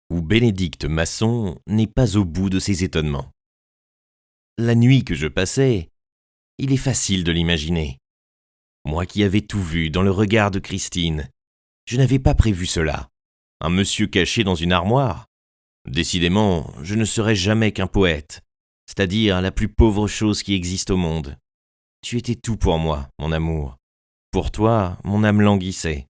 où Bénédicte Masson n'est pas au bout de ses étonnements. La nuit que je passais, il est facile de l'imaginer. Moi qui avais tout vu dans le regard de Christine, je n'avais pas prévu cela. Un monsieur caché dans une armoire. Décidément, je ne serai jamais qu'un poète, c'est-à-dire la plus pauvre chose qui existe au monde. Tu étais tout pour moi, mon amour. Pour toi, mon âme languissait.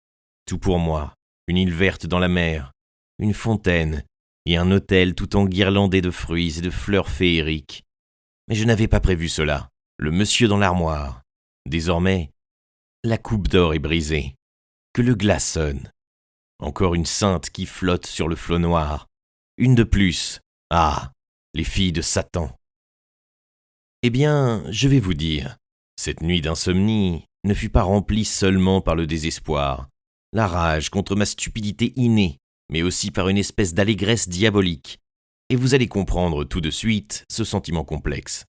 Tout pour moi, une île verte dans la mer, une fontaine et un hôtel tout enguirlandé de fruits et de fleurs féeriques. Mais je n'avais pas prévu cela, le monsieur dans l'armoire. Désormais, la coupe d'or est brisée, que le glas sonne. Encore une sainte qui flotte sur le flot noir. Une de plus. Ah, les filles de Satan. Eh bien, je vais vous dire, cette nuit d'insomnie ne fut pas remplie seulement par le désespoir, la rage contre ma stupidité innée, mais aussi par une espèce d'allégresse diabolique. Et vous allez comprendre tout de suite ce sentiment complexe.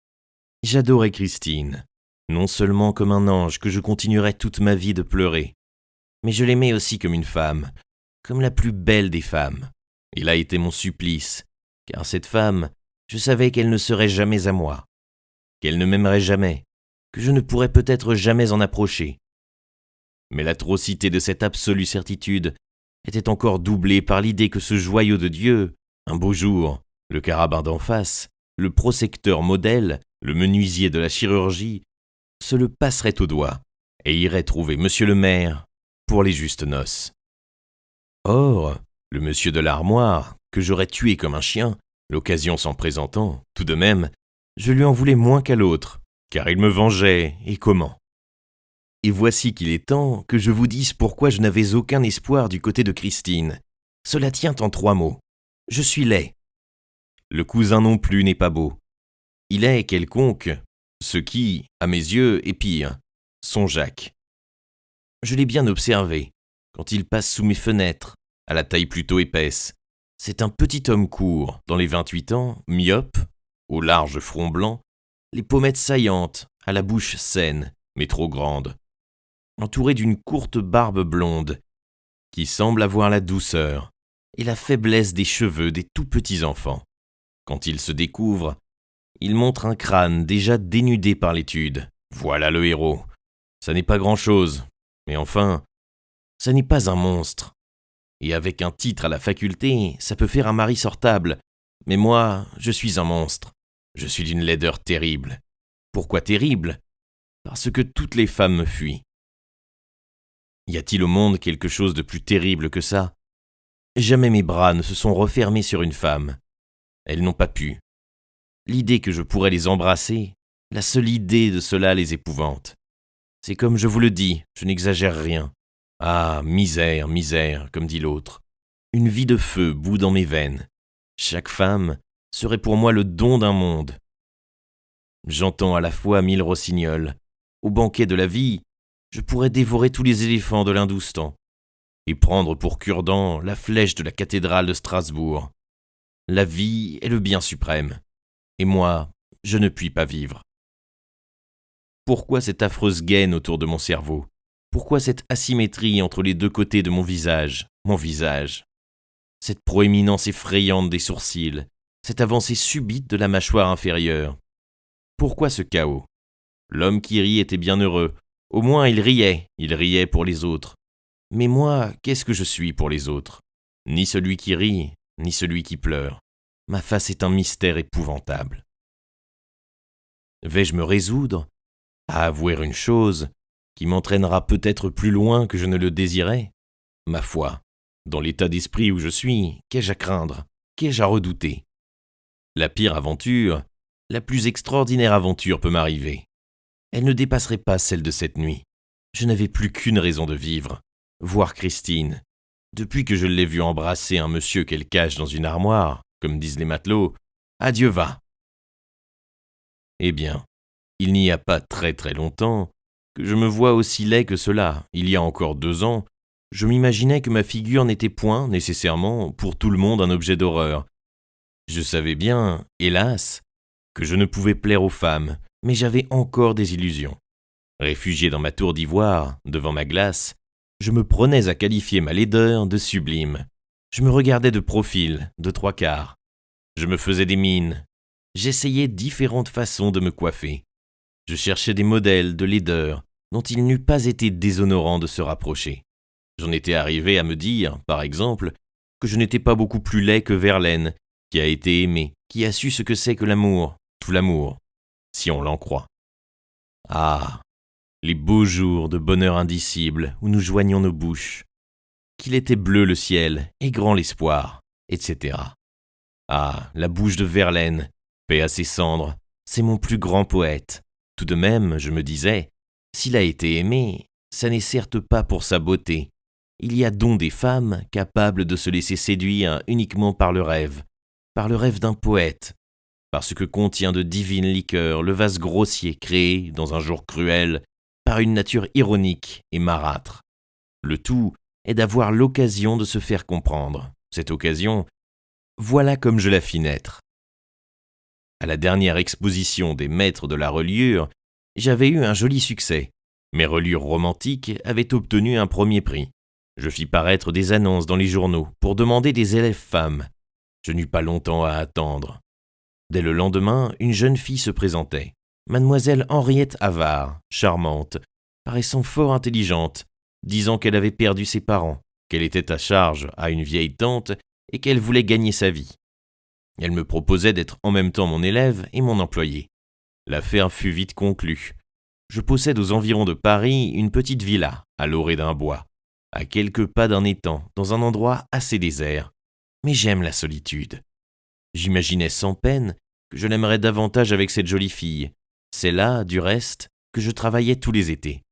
J'adorais Christine, non seulement comme un ange que je continuerai toute ma vie de pleurer, mais je l'aimais aussi comme une femme, comme la plus belle des femmes. Et là était mon supplice, car cette femme, je savais qu'elle ne serait jamais à moi, qu'elle ne m'aimerait jamais, que je ne pourrais peut-être jamais en approcher. Mais l'atrocité de cette absolue certitude était encore doublée par l'idée que ce joyau de Dieu, un beau jour, le carabin d'en face, le prosecteur modèle, le menuisier de la chirurgie, se le passerait au doigt et irait trouver monsieur le maire pour les justes noces. Or, le monsieur de l'armoire, que j'aurais tué comme un chien, l'occasion s'en présentant, tout de même, je lui en voulais moins qu'à l'autre, car il me vengeait, et comment ? Et voici qu'il est temps que je vous dise pourquoi je n'avais aucun espoir du côté de Christine. Cela tient en 3 mots. Je suis laid. Le cousin non plus n'est pas beau. Il est quelconque, ce qui, à mes yeux, est pire, son Jacques. Je l'ai bien observé, quand il passe sous mes fenêtres, à la taille plutôt épaisse. C'est un petit homme court, dans les 28 ans, myope, au large front blanc, les pommettes saillantes, à la bouche saine, mais trop grande, entouré d'une courte barbe blonde, qui semble avoir la douceur et la faiblesse des cheveux des tout petits enfants. Quand il se découvre, il montre un crâne déjà dénudé par l'étude. Voilà le héros. Ça n'est pas grand-chose, mais enfin, ça n'est pas un monstre. Et avec un titre à la faculté, ça peut faire un mari sortable. Mais moi, je suis un monstre. Je suis d'une laideur terrible. Pourquoi terrible ? Parce que toutes les femmes me fuient. Y a-t-il au monde quelque chose de plus terrible que ça ? Jamais mes bras ne se sont refermés sur une femme. Elles n'ont pas pu. L'idée que je pourrais les embrasser, la seule idée de cela les épouvante. C'est comme je vous le dis, je n'exagère rien. Ah, misère, misère, comme dit l'autre. Une vie de feu bout dans mes veines. Chaque femme serait pour moi le don d'un monde. J'entends à la fois 1000 rossignols. Au banquet de la vie, je pourrais dévorer tous les éléphants de l'Hindoustan et prendre pour cure-dent la flèche de la cathédrale de Strasbourg. La vie est le bien suprême, et moi, je ne puis pas vivre. Pourquoi cette affreuse gaine autour de mon cerveau ? Pourquoi cette asymétrie entre les 2 côtés de mon visage ? Cette proéminence effrayante des sourcils, cette avancée subite de la mâchoire inférieure. Pourquoi ce chaos ? L'homme qui rit était bien heureux. Au moins il riait pour les autres. Mais moi, qu'est-ce que je suis pour les autres ? Ni celui qui rit, ni celui qui pleure. Ma face est un mystère épouvantable. Vais-je me résoudre à avouer une chose qui m'entraînera peut-être plus loin que je ne le désirais ? Ma foi, dans l'état d'esprit où je suis, qu'ai-je à craindre ? Qu'ai-je à redouter ? La pire aventure, la plus extraordinaire aventure peut m'arriver. Elle ne dépasserait pas celle de cette nuit. Je n'avais plus qu'une raison de vivre, voir Christine. Depuis que je l'ai vue embrasser un monsieur qu'elle cache dans une armoire, comme disent les matelots, adieu va. Eh bien, il n'y a pas très très longtemps que je me vois aussi laid que cela. Il y a encore 2 ans, je m'imaginais que ma figure n'était point, nécessairement, pour tout le monde un objet d'horreur. Je savais bien, hélas, que je ne pouvais plaire aux femmes, mais j'avais encore des illusions. Réfugié dans ma tour d'ivoire, devant ma glace, je me prenais à qualifier ma laideur de sublime. Je me regardais de profil, de trois quarts. Je me faisais des mines. J'essayais différentes façons de me coiffer. Je cherchais des modèles de laideur dont il n'eût pas été déshonorant de se rapprocher. J'en étais arrivé à me dire, par exemple, que je n'étais pas beaucoup plus laid que Verlaine, qui a été aimé, qui a su ce que c'est que l'amour, tout l'amour, si on l'en croit. Ah, les beaux jours de bonheur indicible où nous joignions nos bouches. Qu'il était bleu le ciel et grand l'espoir, etc. Ah, la bouche de Verlaine, paix à ses cendres, c'est mon plus grand poète. Tout de même, je me disais, s'il a été aimé, ça n'est certes pas pour sa beauté. Il y a donc des femmes capables de se laisser séduire uniquement par le rêve d'un poète, par ce que contient de divines liqueurs le vase grossier créé, dans un jour cruel, par une nature ironique et marâtre. Le tout est d'avoir l'occasion de se faire comprendre. Cette occasion, voilà comme je la fis naître. À la dernière exposition des maîtres de la reliure, j'avais eu un joli succès. Mes reliures romantiques avaient obtenu un premier prix. Je fis paraître des annonces dans les journaux pour demander des élèves femmes. Je n'eus pas longtemps à attendre. Dès le lendemain, une jeune fille se présentait. Mademoiselle Henriette Havard, charmante, paraissant fort intelligente, disant qu'elle avait perdu ses parents, qu'elle était à charge à une vieille tante et qu'elle voulait gagner sa vie. Elle me proposait d'être en même temps mon élève et mon employé. L'affaire fut vite conclue. Je possède aux environs de Paris une petite villa, à l'orée d'un bois, à quelques pas d'un étang, dans un endroit assez désert. Mais j'aime la solitude. J'imaginais sans peine que je l'aimerais davantage avec cette jolie fille. C'est là, du reste, que je travaillais tous les étés.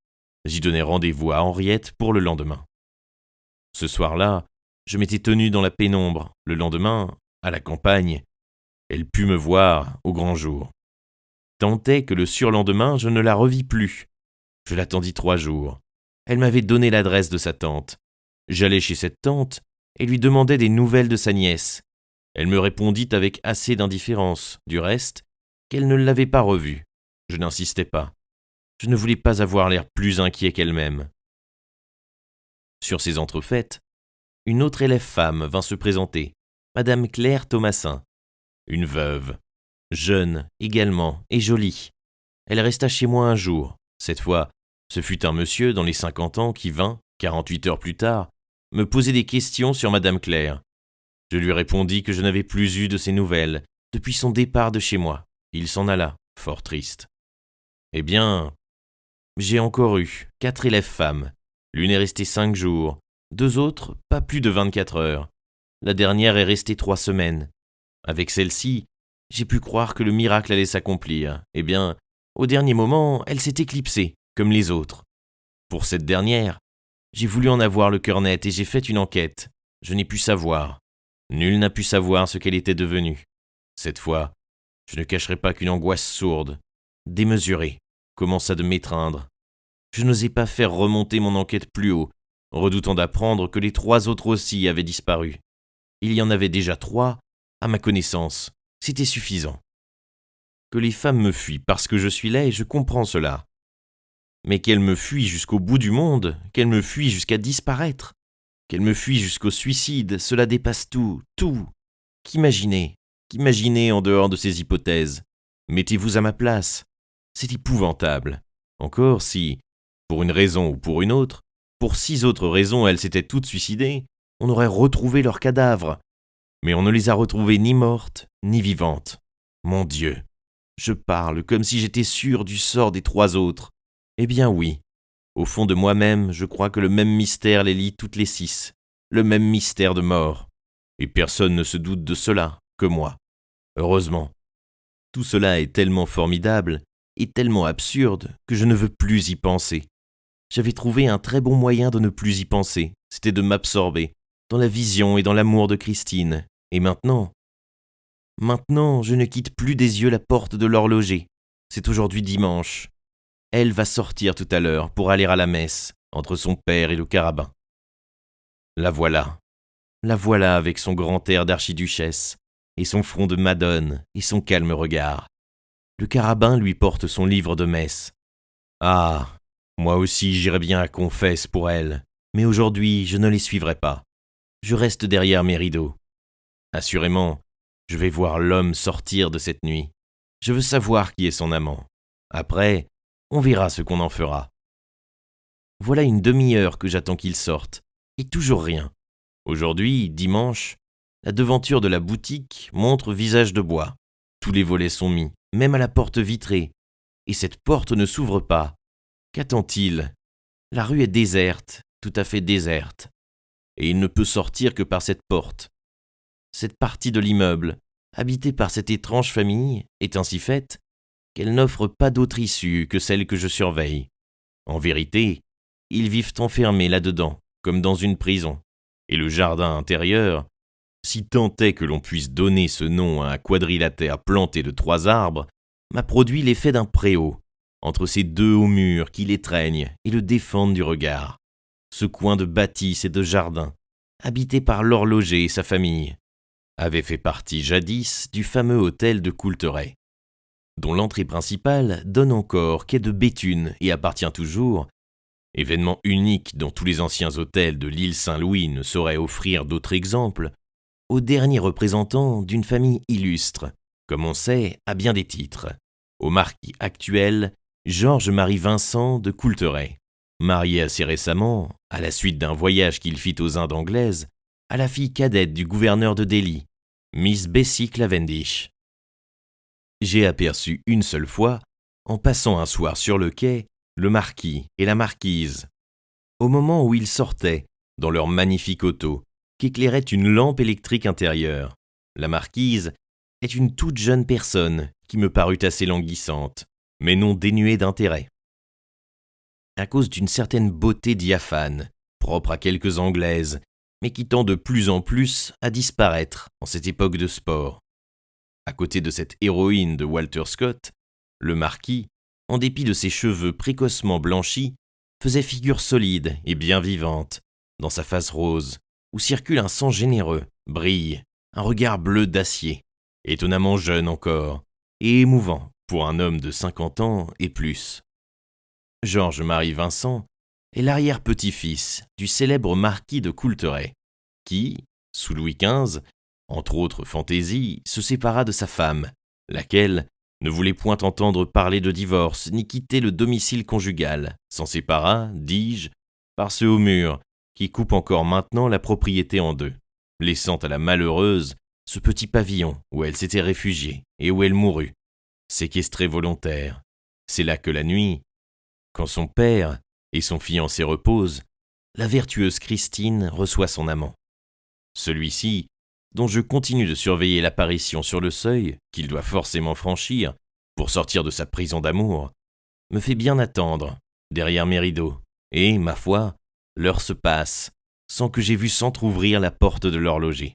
J'y donnai rendez-vous à Henriette pour le lendemain. Ce soir-là, je m'étais tenu dans la pénombre. Le lendemain, à la campagne, elle put me voir au grand jour. Tant est que le surlendemain, je ne la revis plus. Je l'attendis 3 jours. Elle m'avait donné l'adresse de sa tante. J'allai chez cette tante et lui demandai des nouvelles de sa nièce. Elle me répondit avec assez d'indifférence, du reste, qu'elle ne l'avait pas revue. Je n'insistai pas. Je ne voulais pas avoir l'air plus inquiet qu'elle-même. Sur ces entrefaites, une autre élève femme vint se présenter, Madame Claire Thomassin, une veuve, jeune également et jolie. Elle resta chez moi un jour. Cette fois, ce fut un monsieur dans les 50 ans qui vint, 48 heures plus tard, me poser des questions sur Madame Claire. Je lui répondis que je n'avais plus eu de ses nouvelles depuis son départ de chez moi. Il s'en alla, fort triste. Eh bien, j'ai encore eu 4 élèves femmes. L'une est restée 5 jours, 2 autres pas plus de 24 heures. La dernière est restée 3 semaines. Avec celle-ci, j'ai pu croire que le miracle allait s'accomplir. Eh bien, au dernier moment, elle s'est éclipsée, comme les autres. Pour cette dernière, j'ai voulu en avoir le cœur net et j'ai fait une enquête. Je n'ai pu savoir. Nul n'a pu savoir ce qu'elle était devenue. Cette fois, je ne cacherai pas qu'une angoisse sourde, démesurée, commença de m'étreindre. Je n'osais pas faire remonter mon enquête plus haut, redoutant d'apprendre que les 3 autres aussi avaient disparu. Il y en avait déjà 3, à ma connaissance. C'était suffisant. Que les femmes me fuient parce que je suis laid, je comprends cela. Mais qu'elles me fuient jusqu'au bout du monde, qu'elles me fuient jusqu'à disparaître, qu'elles me fuient jusqu'au suicide, cela dépasse tout, tout. Qu'imaginer en dehors de ces hypothèses? Mettez-vous à ma place. C'est épouvantable. Encore si, pour une raison ou pour une autre, pour 6 autres raisons elles s'étaient toutes suicidées, on aurait retrouvé leurs cadavres. Mais on ne les a retrouvées ni mortes, ni vivantes. Mon Dieu, je parle comme si j'étais sûr du sort des 3 autres. Eh bien oui, au fond de moi-même, je crois que le même mystère les lie toutes les 6, le même mystère de mort. Et personne ne se doute de cela, que moi. Heureusement. Tout cela est tellement formidable et tellement absurde que je ne veux plus y penser. J'avais trouvé un très bon moyen de ne plus y penser, c'était de m'absorber dans la vision et dans l'amour de Christine. Et maintenant, je ne quitte plus des yeux la porte de l'horloger. C'est aujourd'hui dimanche. Elle va sortir tout à l'heure pour aller à la messe, entre son père et le carabin. La voilà avec son grand air d'archiduchesse, et son front de madone, et son calme regard. Le carabin lui porte son livre de messe. Ah, moi aussi j'irais bien à confesse pour elle, mais aujourd'hui je ne les suivrai pas. je reste derrière mes rideaux. Assurément, je vais voir l'homme sortir de cette nuit. Je veux savoir qui est son amant. Après, on verra ce qu'on en fera. Voilà une demi-heure que j'attends qu'il sorte, et toujours rien. Aujourd'hui, dimanche, la devanture de la boutique montre visage de bois. Tous les volets sont mis, même à la porte vitrée, et cette porte ne s'ouvre pas. Qu'attend-il ? La rue est déserte, tout à fait déserte, et il ne peut sortir que par cette porte. Cette partie de l'immeuble, habitée par cette étrange famille, est ainsi faite qu'elle n'offre pas d'autre issue que celle que je surveille. En vérité, ils vivent enfermés là-dedans, comme dans une prison, et le jardin intérieur, si tant est que l'on puisse donner ce nom à un quadrilatère planté de 3 arbres, m'a produit l'effet d'un préau, entre ces 2 hauts murs qui l'étreignent et le défendent du regard. Ce coin de bâtisse et de jardin, habité par l'horloger et sa famille, avait fait partie jadis du fameux hôtel de Coulteret, dont l'entrée principale donne encore quai de Béthune et appartient toujours, événement unique dont tous les anciens hôtels de l'île Saint-Louis ne sauraient offrir d'autre exemple, au dernier représentant d'une famille illustre, comme on sait à bien des titres, au marquis actuel Georges-Marie Vincent de Coulteret, marié assez récemment, à la suite d'un voyage qu'il fit aux Indes anglaises, à la fille cadette du gouverneur de Delhi, Miss Bessie Cavendish. J'ai aperçu une seule fois, en passant un soir sur le quai, le marquis et la marquise, au moment où ils sortaient, dans leur magnifique auto, qu'éclairait une lampe électrique intérieure. La marquise est une toute jeune personne qui me parut assez languissante, mais non dénuée d'intérêt. À cause d'une certaine beauté diaphane, propre à quelques Anglaises, mais qui tend de plus en plus à disparaître en cette époque de sport. À côté de cette héroïne de Walter Scott, le marquis, en dépit de ses cheveux précocement blanchis, faisait figure solide et bien vivante, dans sa face rose, où circule un sang généreux, brille, un regard bleu d'acier, étonnamment jeune encore, et émouvant pour un homme de 50 ans et plus. Georges-Marie Vincent est l'arrière-petit-fils du célèbre marquis de Coulteret, qui, sous Louis XV, entre autres fantaisies, se sépara de sa femme, laquelle ne voulait point entendre parler de divorce ni quitter le domicile conjugal, s'en sépara, dis-je, par ce haut mur qui coupe encore maintenant la propriété en 2, laissant à la malheureuse ce petit pavillon où elle s'était réfugiée et où elle mourut, séquestrée volontaire. C'est là que la nuit, quand son père et son fiancé reposent, la vertueuse Christine reçoit son amant. Celui-ci, dont je continue de surveiller l'apparition sur le seuil qu'il doit forcément franchir pour sortir de sa prison d'amour, me fait bien attendre derrière mes rideaux, et, ma foi, l'heure se passe sans que j'aie vu s'entr'ouvrir la porte de l'horloger.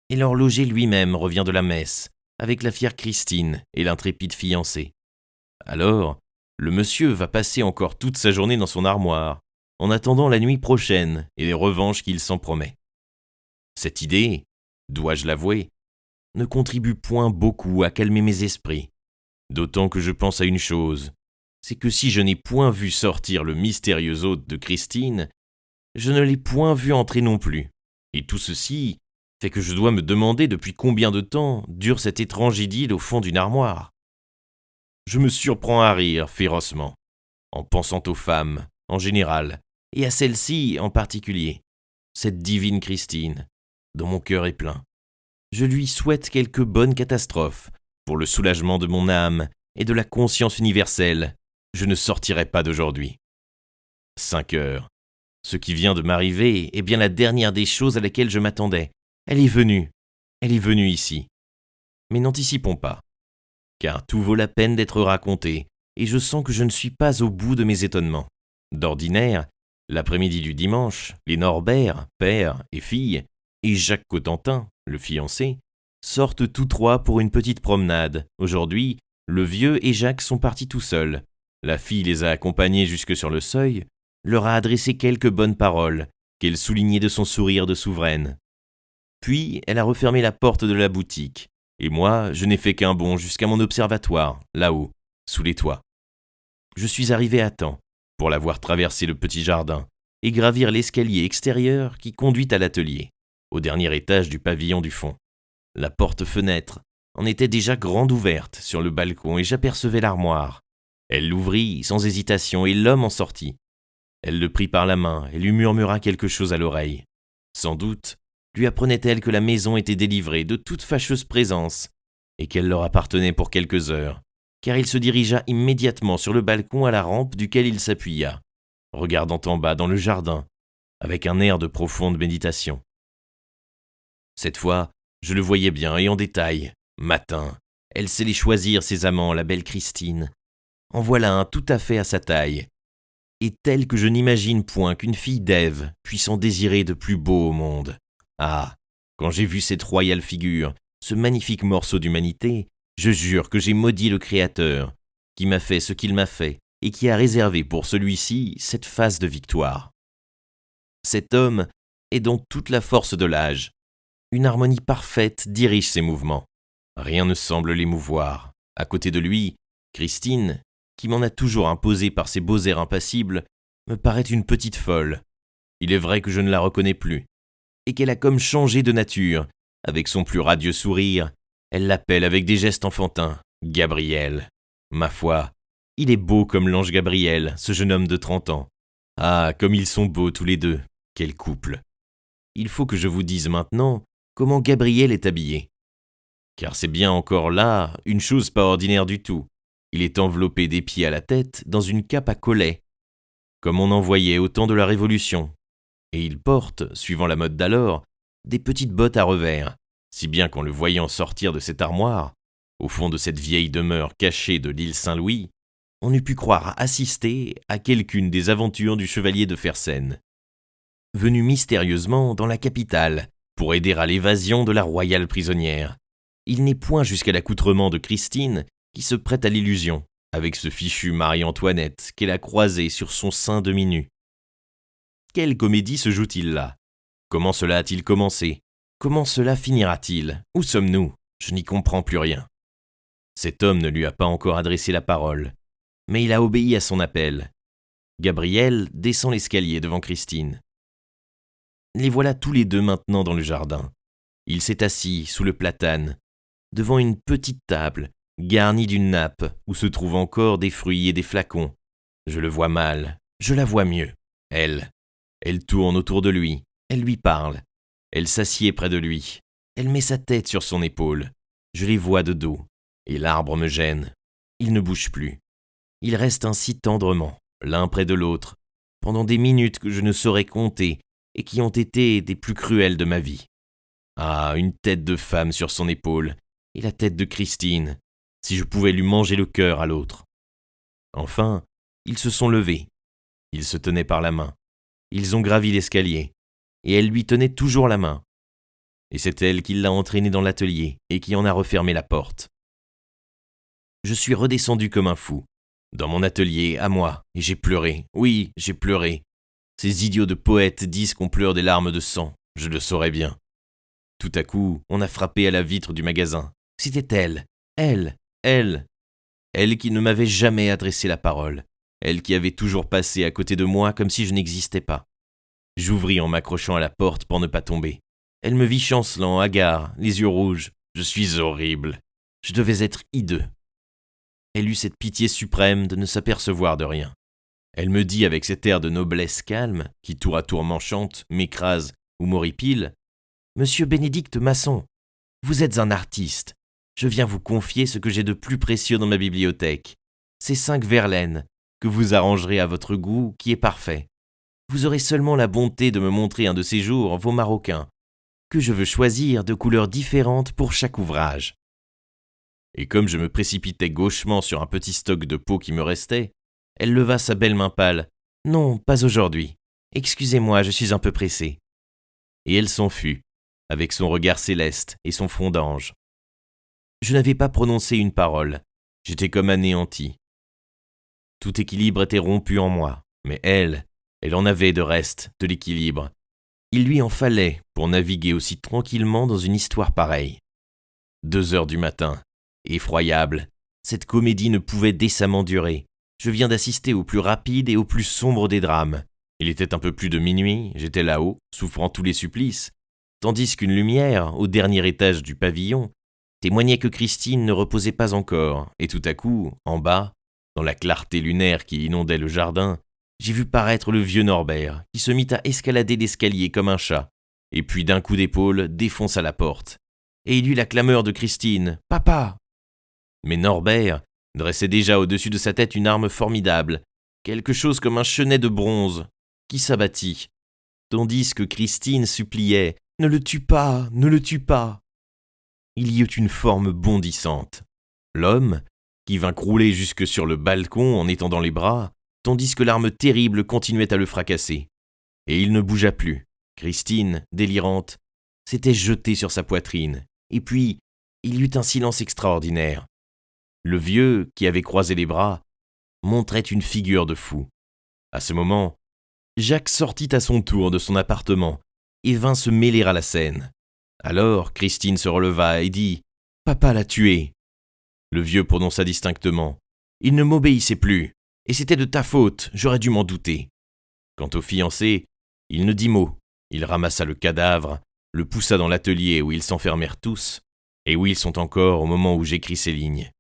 Et l'horloger lui-même revient de la messe, avec la fière Christine et l'intrépide fiancé. Alors, le monsieur va passer encore toute sa journée dans son armoire, en attendant la nuit prochaine et les revanches qu'il s'en promet. Cette idée, dois-je l'avouer, ne contribue point beaucoup à calmer mes esprits, d'autant que je pense à une chose, c'est que si je n'ai point vu sortir le mystérieux hôte de Christine, je ne l'ai point vu entrer non plus, et tout ceci fait que je dois me demander depuis combien de temps dure cette étrange idylle au fond d'une armoire. Je me surprends à rire férocement, en pensant aux femmes, en général, et à celle-ci en particulier, cette divine Christine, dont mon cœur est plein. Je lui souhaite quelque bonne catastrophe, pour le soulagement de mon âme et de la conscience universelle. Je ne sortirai pas d'aujourd'hui. 5 heures. Ce qui vient de m'arriver est bien la dernière des choses à laquelle je m'attendais. Elle est venue ici. Mais n'anticipons pas, car tout vaut la peine d'être raconté, et je sens que je ne suis pas au bout de mes étonnements. D'ordinaire, l'après-midi du dimanche, les Norbert, père et fille, et Jacques Cotentin, le fiancé, sortent tous 3 pour une petite promenade. Aujourd'hui, le vieux et Jacques sont partis tout seuls. La fille les a accompagnés jusque sur le seuil, leur a adressé quelques bonnes paroles, qu'elle soulignait de son sourire de souveraine. Puis, elle a refermé la porte de la boutique, et moi, je n'ai fait qu'un bond jusqu'à mon observatoire, là-haut, sous les toits. Je suis arrivé à temps, pour la voir traverser le petit jardin, et gravir l'escalier extérieur qui conduit à l'atelier, au dernier étage du pavillon du fond. La porte-fenêtre en était déjà grande ouverte sur le balcon et j'apercevais l'armoire. Elle l'ouvrit sans hésitation et l'homme en sortit. Elle le prit par la main et lui murmura quelque chose à l'oreille. Sans doute lui apprenait-elle que la maison était délivrée de toute fâcheuse présence et qu'elle leur appartenait pour quelques heures, car il se dirigea immédiatement sur le balcon à la rampe duquel il s'appuya, regardant en bas dans le jardin, avec un air de profonde méditation. Cette fois, je le voyais bien et en détail. Matin, elle sait les choisir, ses amants, la belle Christine. En voilà un tout à fait à sa taille, et tel que je n'imagine point qu'une fille d'Ève puisse en désirer de plus beau au monde. Ah, quand j'ai vu cette royale figure, ce magnifique morceau d'humanité, je jure que j'ai maudit le Créateur, qui m'a fait ce qu'il m'a fait, et qui a réservé pour celui-ci cette face de victoire. Cet homme est dans toute la force de l'âge. Une harmonie parfaite dirige ses mouvements. Rien ne semble l'émouvoir. À côté de lui, Christine, qui m'en a toujours imposé par ses beaux airs impassibles, me paraît une petite folle. Il est vrai que je ne la reconnais plus, et qu'elle a comme changé de nature. Avec son plus radieux sourire, elle l'appelle avec des gestes enfantins « Gabriel ». Ma foi, il est beau comme l'ange Gabriel, ce jeune homme de 30 ans. Ah, comme ils sont beaux tous les deux, quel couple. Il faut que je vous dise maintenant comment Gabriel est habillé. Car c'est bien encore là une chose pas ordinaire du tout. Il est enveloppé des pieds à la tête dans une cape à collet, comme on en voyait au temps de la Révolution. Et il porte, suivant la mode d'alors, des petites bottes à revers, si bien qu'en le voyant sortir de cette armoire, au fond de cette vieille demeure cachée de l'île Saint-Louis, on eût pu croire assister à quelqu'une des aventures du chevalier de Fersen, venu mystérieusement dans la capitale pour aider à l'évasion de la royale prisonnière. Il n'est point jusqu'à l'accoutrement de Christine qui se prête à l'illusion, avec ce fichu Marie-Antoinette qu'elle a croisé sur son sein demi-nu. Quelle comédie se joue-t-il là? Comment cela a-t-il commencé? Comment cela finira-t-il? Où sommes-nous? Je n'y comprends plus rien. Cet homme ne lui a pas encore adressé la parole, mais il a obéi à son appel. Gabriel descend l'escalier devant Christine. Les voilà tous les deux maintenant dans le jardin. Il s'est assis sous le platane, devant une petite table, garnie d'une nappe où se trouvent encore des fruits et des flacons. Je le vois mal, je la vois mieux. Elle tourne autour de lui, elle lui parle. Elle s'assied près de lui, elle met sa tête sur son épaule. Je les vois de dos, et l'arbre me gêne. Il ne bouge plus. Ils restent ainsi tendrement, l'un près de l'autre, pendant des minutes que je ne saurais compter et qui ont été des plus cruelles de ma vie. Ah, une tête de femme sur son épaule, et la tête de Christine, si je pouvais lui manger le cœur à l'autre. Enfin, ils se sont levés. Ils se tenaient par la main. Ils ont gravi l'escalier, et elle lui tenait toujours la main. Et c'est elle qui l'a entraîné dans l'atelier et qui en a refermé la porte. Je suis redescendu comme un fou, dans mon atelier, à moi, et j'ai pleuré. Oui, j'ai pleuré. Ces idiots de poètes disent qu'on pleure des larmes de sang, je le saurais bien. Tout à coup, on a frappé à la vitre du magasin. C'était elle qui ne m'avait jamais adressé la parole, elle qui avait toujours passé à côté de moi comme si je n'existais pas. J'ouvris en m'accrochant à la porte pour ne pas tomber. Elle me vit chancelant, hagard, les yeux rouges. Je suis horrible. Je devais être hideux. Elle eut cette pitié suprême de ne s'apercevoir de rien. Elle me dit avec cet air de noblesse calme, qui tour à tour m'enchante, m'écrase ou m'horripile, « Monsieur Bénédicte Masson, vous êtes un artiste. Je viens vous confier ce que j'ai de plus précieux dans ma bibliothèque. Ces 5 Verlaine, que vous arrangerez à votre goût, qui est parfait. Vous aurez seulement la bonté de me montrer un de ces jours vos maroquins, que je veux choisir de couleurs différentes pour chaque ouvrage. » Et comme je me précipitais gauchement sur un petit stock de peaux qui me restait, elle leva sa belle main pâle. « Non, pas aujourd'hui. Excusez-moi, je suis un peu pressée. » Et elle s'en fut, avec son regard céleste et son front d'ange. Je n'avais pas prononcé une parole. J'étais comme anéanti. Tout équilibre était rompu en moi, mais elle en avait de reste, de l'équilibre. Il lui en fallait pour naviguer aussi tranquillement dans une histoire pareille. 2 heures du matin. Effroyable. Cette comédie ne pouvait décemment durer. Je viens d'assister au plus rapide et au plus sombre des drames. Il était un peu plus de minuit, j'étais là-haut, souffrant tous les supplices, tandis qu'une lumière, au dernier étage du pavillon, témoignait que Christine ne reposait pas encore, et tout à coup, en bas, dans la clarté lunaire qui inondait le jardin, j'ai vu paraître le vieux Norbert, qui se mit à escalader l'escalier comme un chat, et puis d'un coup d'épaule défonça la porte. Et il eut la clameur de Christine « Papa !» Mais Norbert dressait déjà au-dessus de sa tête une arme formidable, quelque chose comme un chenet de bronze, qui s'abattit, tandis que Christine suppliait « Ne le tue pas, ne le tue pas !» Il y eut une forme bondissante. L'homme, qui vint crouler jusque sur le balcon en étendant les bras, tandis que l'arme terrible continuait à le fracasser. Et il ne bougea plus. Christine, délirante, s'était jetée sur sa poitrine. Et puis, il y eut un silence extraordinaire. Le vieux, qui avait croisé les bras, montrait une figure de fou. À ce moment, Jacques sortit à son tour de son appartement et vint se mêler à la scène. Alors Christine se releva et dit « Papa l'a tué !» Le vieux prononça distinctement « Il ne m'obéissait plus, et c'était de ta faute, j'aurais dû m'en douter. » Quant au fiancé, il ne dit mot. Il ramassa le cadavre, le poussa dans l'atelier où ils s'enfermèrent tous, et où ils sont encore au moment où j'écris ces lignes.